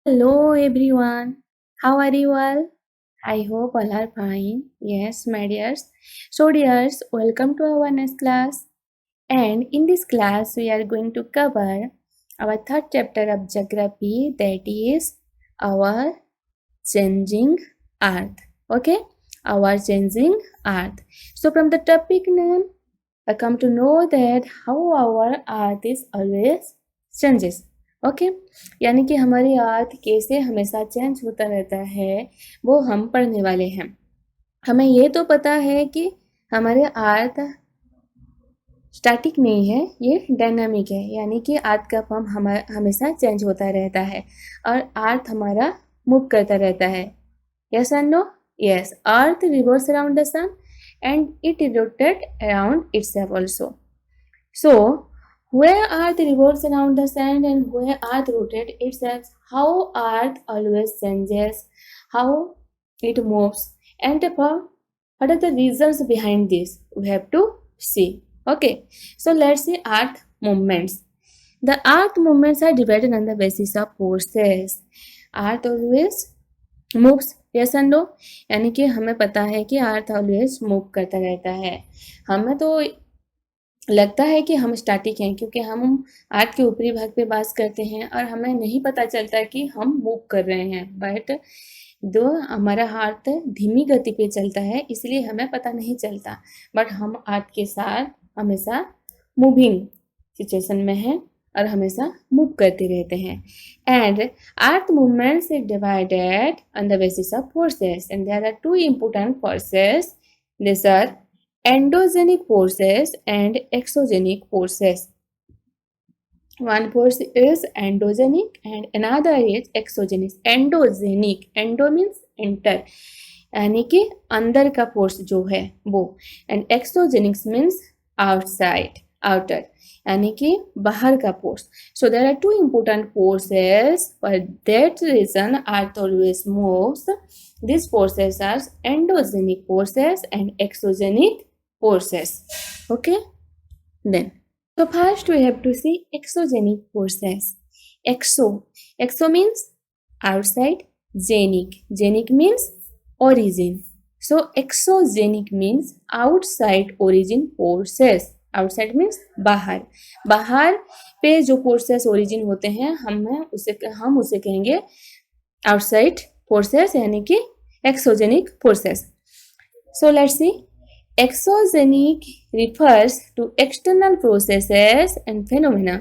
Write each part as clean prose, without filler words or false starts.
Hello everyone, how are you all? I hope all are fine. Yes, my dears. So, dears, welcome to our next class. And in this class, we are going to cover our third chapter of geography, that is our changing earth. Okay, our changing earth. So, from the topic name, I come to know that how our earth is always changes. Okay यानी कि हमारी अर्थ कैसे हमेशा change होता रहता है वो हम पढ़ने वाले हैं। हमें ये तो पता है कि हमारे अर्थ स्टैटिक नहीं है, ये डायनामिक है, यानी कि अर्थ का फॉर्म हमेशा चेंज होता रहता है और अर्थ हमारा मूव करता रहता है। Yes and no? Yes, earth revolves around the sun and it rotated around itself also. So, where Earth revolves around the sun and where Earth rotates itself, how Earth always changes, how it moves, and what are the reasons behind this? We have to see. Okay, so let's see Earth movements. The Earth movements are divided on the basis of forces. Earth always moves, yes and no, यानी कि हमें पता है कि अर्थ always move करता रहता है। हमें तो लगता है कि हम स्टैटिक हैं क्योंकि हम अर्थ के ऊपरी भाग पे वास करते हैं और हमें नहीं पता चलता कि हम मूव कर रहे हैं, बट दो हमारा हाथ धीमी गति पे चलता है इसलिए हमें पता नहीं चलता, बट हम अर्थ के साथ हमेशा मूविंग सिचुएशन में हैं और हमेशा मूव करते रहते हैं। And earth movements is divided on the basis of forces and there are two important forces, this are endogenic forces and exogenic forces. One force is endogenic and another is exogenous. Endogenic, endo means enter, यानी कि अंदर का force जो है वो, and exogenics means outside, outer, यानी कि बाहर का force. So there are two important forces, for that reason earth always moves. These forces are endogenic forces and exogenic forces. Okay, then so first we have to see exogenic forces. Exo means outside, genic means origin. So exogenic means outside origin forces. Outside means बाहर, बाहर पे जो forces origin होते हैं हम उसे कहेंगे outside forces, यानी कि exogenic forces. So let's see. Exogenic refers to external processes and phenomena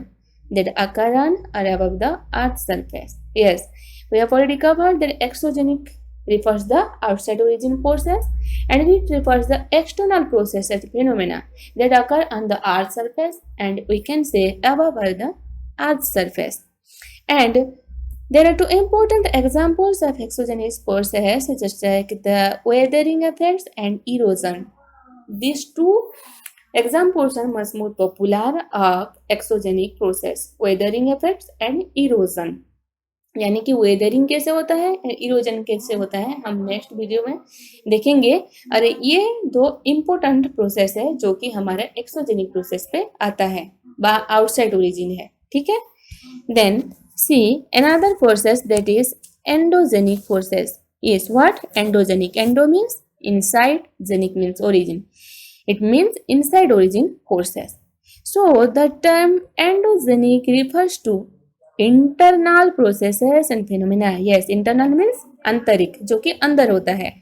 that occur on or above the Earth's surface. Yes, we have already covered that exogenic refers the outside origin forces and it refers the external processes and phenomena that occur on the Earth's surface, and we can say above the Earth's surface. And there are two important examples of exogenous forces, just like the weathering effects and erosion. These two examples are much more popular of exogenic process, weathering effects and erosion. यानी कि weathering कैसे होता है, erosion कैसे होता है, हम next video में देखेंगे. और ये दो इम्पोर्टेंट प्रोसेस है जो कि हमारे एक्सोजेनिक प्रोसेस पे आता है, आउटसाइड ओरिजिन है. ठीक है. Then see another forces that is endogenic forces. Is what? Endogenic. Endo means inside, genic means origin. It means inside origin forces. So the term endogenic refers to internal processes and phenomena. Yes, internal means आंतरिक, जो कि अंदर होता है.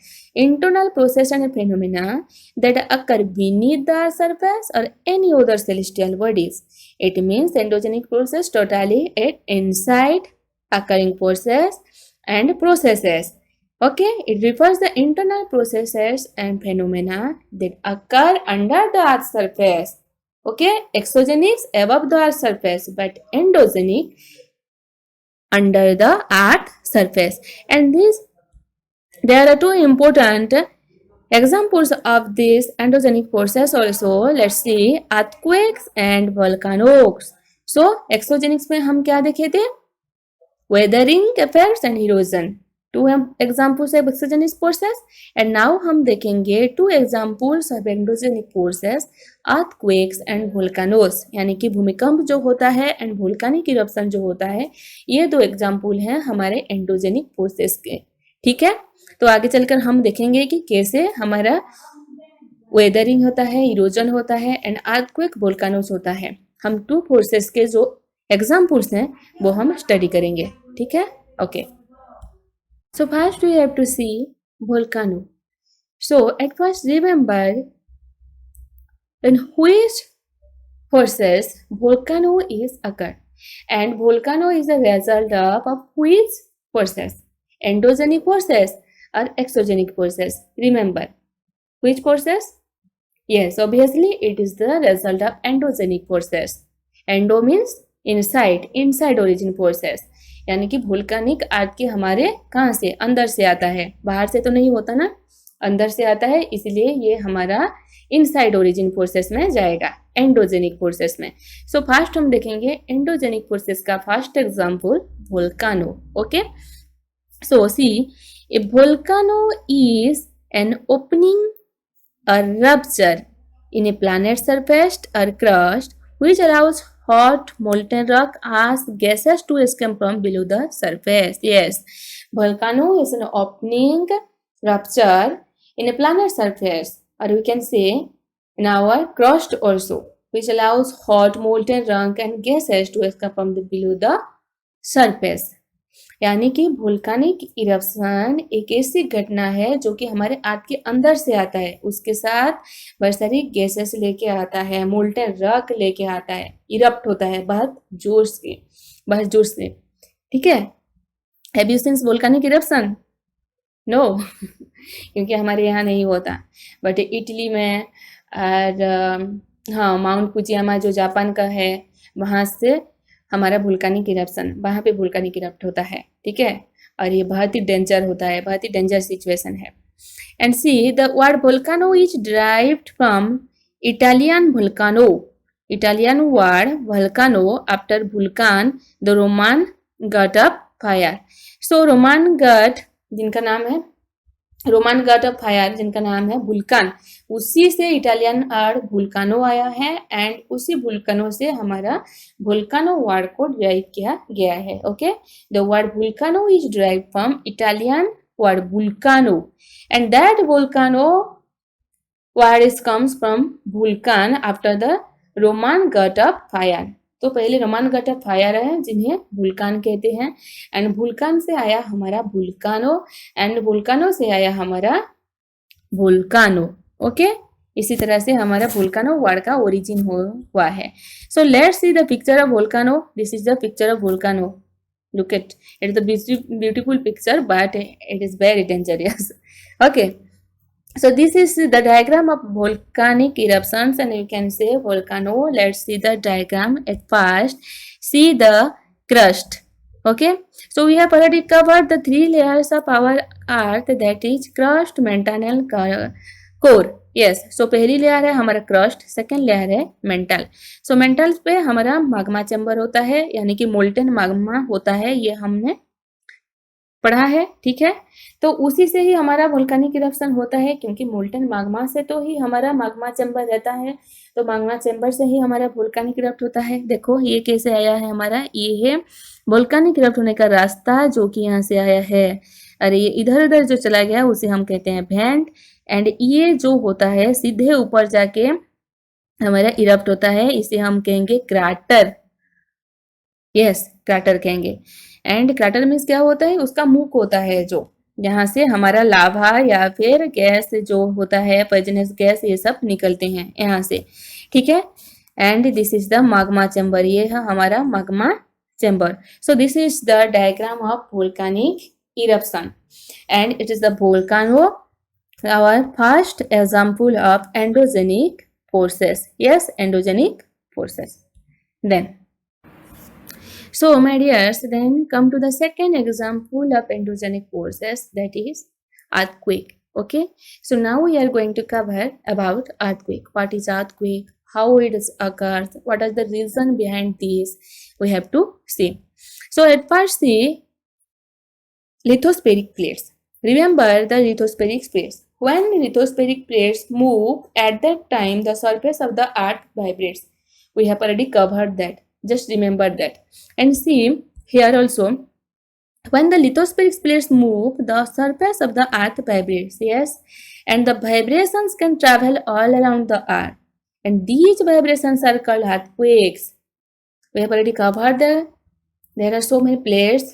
Internal process and phenomena that occur beneath the surface or any other celestial bodies. It means endogenic process totally at inside occurring forces and processes. Okay, it refers the internal processes and phenomena that occur under the Earth's surface. Okay, exogenic above the Earth's surface, but endogenic under the Earth's surface. And there are two important examples of these endogenic forces also. Let's see, earthquakes and volcanoes. So, exogenics में हम क्या देखे थे? Weathering effects and erosion. Two examples of exogenous forces, and now हम देखेंगे two examples of endogenic forces. earthquakes and volcanoes, यानी कि भूमिकंप जो होता है एंड वोल्केनिक इरप्शन जो होता है, ये दो एग्जाम्पल हैं हमारे एंडोजेनिक फोर्सेस के। ठीक है, तो आगे चलकर हम देखेंगे कि कैसे हमारा वेदरिंग होता है, इरोजन होता है एंड अर्थक्वेक वोल्केनोस होता है। हम टू फोर्सेस के जो एग्जाम्पल्स हैं वो हम स्टडी करेंगे। ठीक है, okay. So first we have to see volcano. So at first remember in which forces volcano is occur, and volcano is a result of which forces, endogenic forces or exogenic forces. Remember which forces? Yes, obviously it is the result of endogenic forces. Endo means inside origin forces, यानी कि volcanic art के हमारे कहाँ से, अंदर से आता है, बाहर से तो नहीं होता ना, अंदर से आता है, इसलिए ये हमारा इनसाइड ओरिजिन फोर्सेस में जाएगा, एंडोजेनिक फोर्सेस में। सो फर्स्ट हम देखेंगे एंडोजेनिक फोर्सेस का first example volcano. Okay, so see a volcano is an opening a rupture in a planet's surface or crust which allows hot molten rock as gases to escape from below the surface. Yes, volcano is an opening rupture in a planet's surface, or we can say in our crust also, which allows hot molten rock and gases to escape from the below the surface. यानी कि volcanic eruption एक ऐसी घटना है जो कि हमारे अर्थ के अंदर से आता है, उसके साथ बहुत सारी गैसेस लेके आता है, मोल्टेन रॉक लेके आता है, इरप्ट होता है बहुत जोर से। ठीक है, have you seen volcanic eruption? No, क्योंकि हमारे यहाँ नहीं होता, बट इटली में और हाँ माउंट फुजियामा जो जापान का है, वहाँ से हमारा वोल्केनिक इरप्शन, वहाँ पे वोल्केनिक इरप्ट होता है। ठीक है, और ये बहुत ही डेंजर होता है, बहुत ही डेंजर सिचुएशन है। And see the word volcano is derived from Italian volcano, Italian word volcano after वुल्कान the Roman god of fire. So Roman God जिनका नाम है, रोमन गॉड ऑफ फायर जिनका नाम है वुल्कान, उसी से इटालियन वर्ड वुल्कानो आया है एंड उसी वुल्कानो से हमारा वुल्कानो वर्ड को डिराइव किया गया है। Okay, the word volcano is derived from Italian word volcano and that volcano word is comes from Vulcan after the Roman god of fire. तो पहले रोमन गॉड ऑफ फायर है जिन्हें वुल्कान कहते हैं, एंड वुल्कान से आया हमारा वुल्कानो एंड वुल्कानो से आया हमारा वोल्कानो। ओके, इसी तरह से हमारा वोल्केनो वर्ड का ओरिजिन हुआ है। So let's see the picture of volcano. This is the picture of volcano, look it is the beautiful picture but it is very dangerous. Okay, so this is the diagram of volcanic eruptions and you can say volcano. Let's see the diagram. At first see the crust. Okay, so we have already covered the three layers of our earth, that is crust, mantle and core. yes, so पहली layer है हमारा crust, second layer है mental. So mental पे हमारा magma chamber होता है, यानी कि मोल्टेन माग्मा होता है, ये हमने पढ़ा है। ठीक है, तो उसी से ही हमारा वोल्केनिक इरप्शन होता है, क्योंकि मोल्टेन माग्मा से तो ही हमारा माग्मा चैम्बर रहता है, तो माग्मा चैम्बर से ही हमारा वोल्केनिक इरप्ट होता है। देखो ये कैसे आया है हमारा, ये है वोल्केनिक इरप्ट होने का रास्ता जो कि यहाँ से आया है, अरे ये इधर उधर जो चला गया उसे हम कहते हैं वेंट, एंड ये जो होता है सीधे ऊपर जाके हमारा इरप्ट होता है, इसे हम कहेंगे क्राटर। यस, क्राटर कहेंगे। एंड क्राटर मीन्स क्या होता है, उसका मुख होता है जो यहाँ से हमारा लावा या फिर गैस जो होता है, पॉइजनस गैस, ये सब निकलते हैं यहाँ से। ठीक है, and this is the magma chamber, ये है हमारा magma chamber. So this is the diagram of volcanic eruption and it is the volcano, our first example of endogenic forces. Yes, endogenic forces. Then, so my dears, then come to the second example of endogenic forces, that is earthquake. Okay, so now we are going to cover about earthquake. What is earthquake, how it occurs, what is the reason behind this, we have to see. So at first see lithospheric plates. Remember the lithospheric plates. When lithospheric plates move, at that time the surface of the earth vibrates. We have already covered that. Just remember that. And see here also, when the lithospheric plates move, the surface of the earth vibrates. Yes, and the vibrations can travel all around the earth. And these vibrations are called earthquakes. We have already covered that. There are so many plates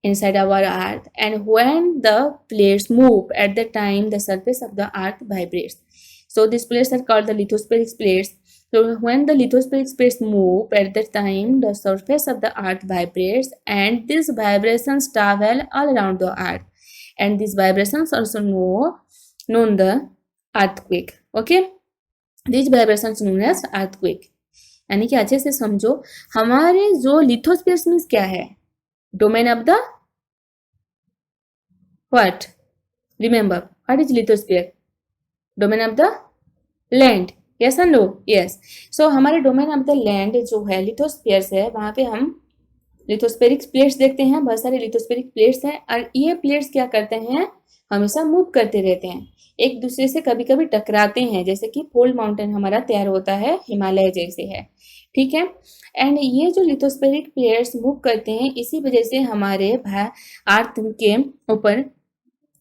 inside our earth, and when the plates move, at the time the surface of the earth vibrates. So these plates are called the lithospheric plates. So when the lithospheric plates move, at the time the surface of the earth vibrates, and these vibrations travel all around the earth, and these vibrations also known the earthquake. Okay, these vibrations known as earthquake. यानी कि अच्छे से समझो, हमारे जो lithosphere means क्या है, domain of the what? Remember, what is lithosphere? Domain of the land. Yes or no? Yes. So हमारे डोमेन ऑफ द लैंड जो है लिथोस्फीयर्स है, वहां पे हम लिथोस्फेरिक प्लेट्स देखते हैं. बहुत सारे लिथोस्फेरिक प्लेट्स हैं, और ये प्लेट्स क्या करते हैं, हमेशा मूव करते रहते हैं, एक दूसरे से कभी कभी टकराते हैं, जैसे कि फोल्ड माउंटेन हमारा तैयार होता है, हिमालय जैसे है. ठीक है. एंड ये जो लिथोस्फेरिक प्लेट्स मूव करते हैं, इसी वजह से हमारे अर्थ के ऊपर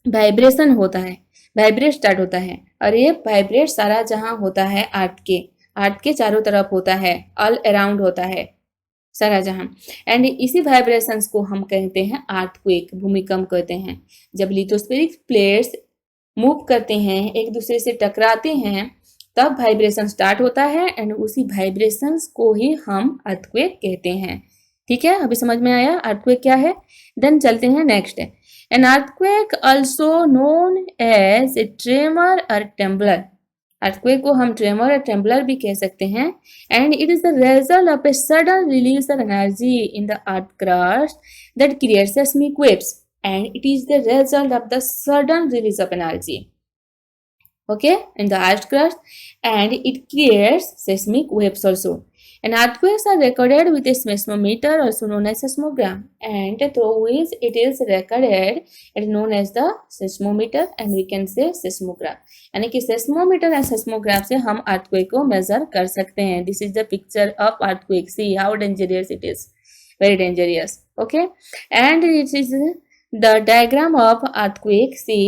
वाइब्रेशन होता है, वाइब्रेट स्टार्ट होता है. और ये वाइब्रेट सारा जहां होता है अर्थ के चारों तरफ होता है, ऑल अराउंड होता है सारा जहां. एंड इसी वाइब्रेशंस को हम कहते हैं अर्थक्वेक, भूमिकंप कहते हैं. जब लिथोस्फेरिक प्लेट्स मूव करते हैं, एक दूसरे से टकराते हैं, तब वाइब्रेशन स्टार्ट होता है, एंड उसी वाइब्रेशंस को ही हम अर्थक्वेक कहते हैं. ठीक है, अभी समझ में आया अर्थक्वेक क्या है. देन चलते हैं next. An earthquake also known as a tremor or trembler. Earthquake को हम tremor or trembler भी कह सकते हैं. And it is the result of a sudden release of energy in the earth crust that creates seismic waves. And it is the result of the sudden release of energy, okay, in the earth crust, and it creates seismic waves also. And earthquakes are recorded with a seismometer, also known as seismogram, and through which it is recorded, it is known as the seismometer, and we can say seismograph. यानी कि seismometer and seismograph से हम earthquake को measure कर सकते हैं. This is the picture of earthquake. See how dangerous it is. Very dangerous. Okay, and it is the diagram of earthquake. See,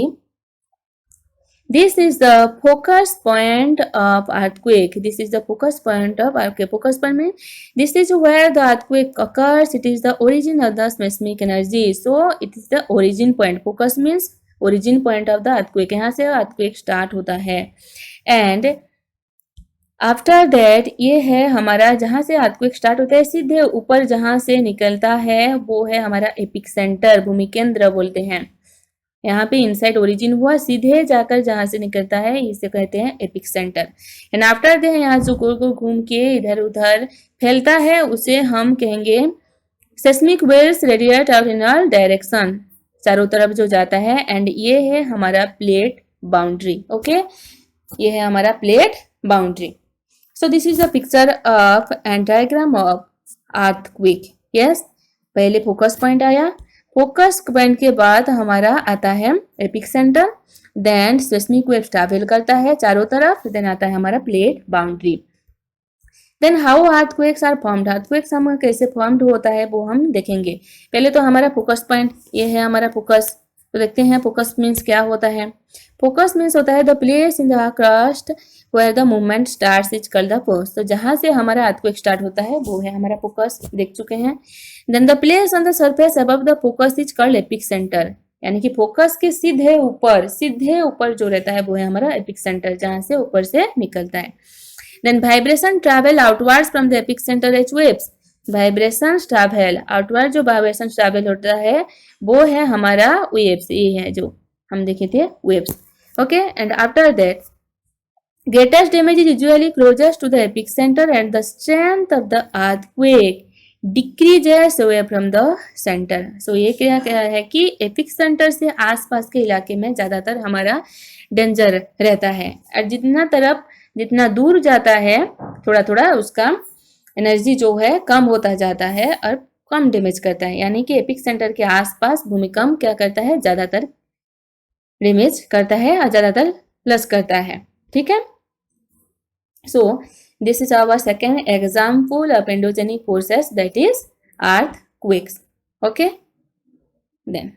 this is the focus point of earthquake. This is the focus point of earthquake. Focus point means this is where the earthquake occurs. It is the origin of the seismic energy. So it is the origin point. Focus means origin point of the earthquake. यहाँ से earthquake start होता है. And after that ये है हमारा जहाँ से earthquake start होता है, सीधे ऊपर जहाँ से निकलता है वो है हमारा एपिक सेंटर, भूमि केंद्र बोलते हैं. यहाँ पे इनसाइड ओरिजिन हुआ, सीधे जाकर जहां से निकलता है इसे कहते हैं epic centre. And after they यहाँ जो गोल गोल घूम के इधर उधर फैलता है उसे हम कहेंगे seismic waves radiate out in all direction, चारों तरफ जो जाता है. एंड ये है हमारा प्लेट बाउंड्री. ओके, ये है हमारा plate boundary. So this is the picture of and diagram of earthquake. Yes, पहले फोकस पॉइंट आया, फोकस पॉइंट के बाद हमारा आता है epicentre, then seismic wave travel करता है चारों तरफ, देन आता है हमारा plate boundary. Then how earthquakes are formed. Earthquakes हम कैसे फॉर्म्ड होता है वो हम देखेंगे. पहले तो हमारा फोकस पॉइंट, ये है हमारा फोकस. तो देखते हैं फोकस मीन्स क्या होता है. फोकस मीन्स होता है the place in the crust where the movement starts is called the focus. तो जहां से हमारा अर्थक्वेक स्टार्ट होता है वो है हमारा फोकस, देख चुके हैं. Then the place on the surface above the focus is called epicentre. यानी कि फोकस के सीधे ऊपर जो रहता है वो है हमारा एपिक सेंटर, जहां से ऊपर से निकलता है. Then vibration travel outwards from the epicentre as waves. Vibration travel outward, जो वाइब्रेशन ट्रैवल होता है वो है हमारा वेव्स. ये है जो हम देखे थे waves. Okay, and after that greatest damage is usually closest to the epic center and the strength of the earthquake decreases away from the center. So ये क्या है कि एपिक सेंटर से आसपास के इलाके में ज्यादातर हमारा डेंजर रहता है, और जितना दूर जाता है थोड़ा थोड़ा उसका एनर्जी जो है कम होता जाता है और कम डैमेज करता है. यानी कि एपिक सेंटर के आसपास भूमिकंप क्या करता है, ज्यादातर रिमेज करता है और ज़्यादातर प्लस करता है, ठीक है। So this is our second example of endogenic forces, that is earthquakes. Okay, then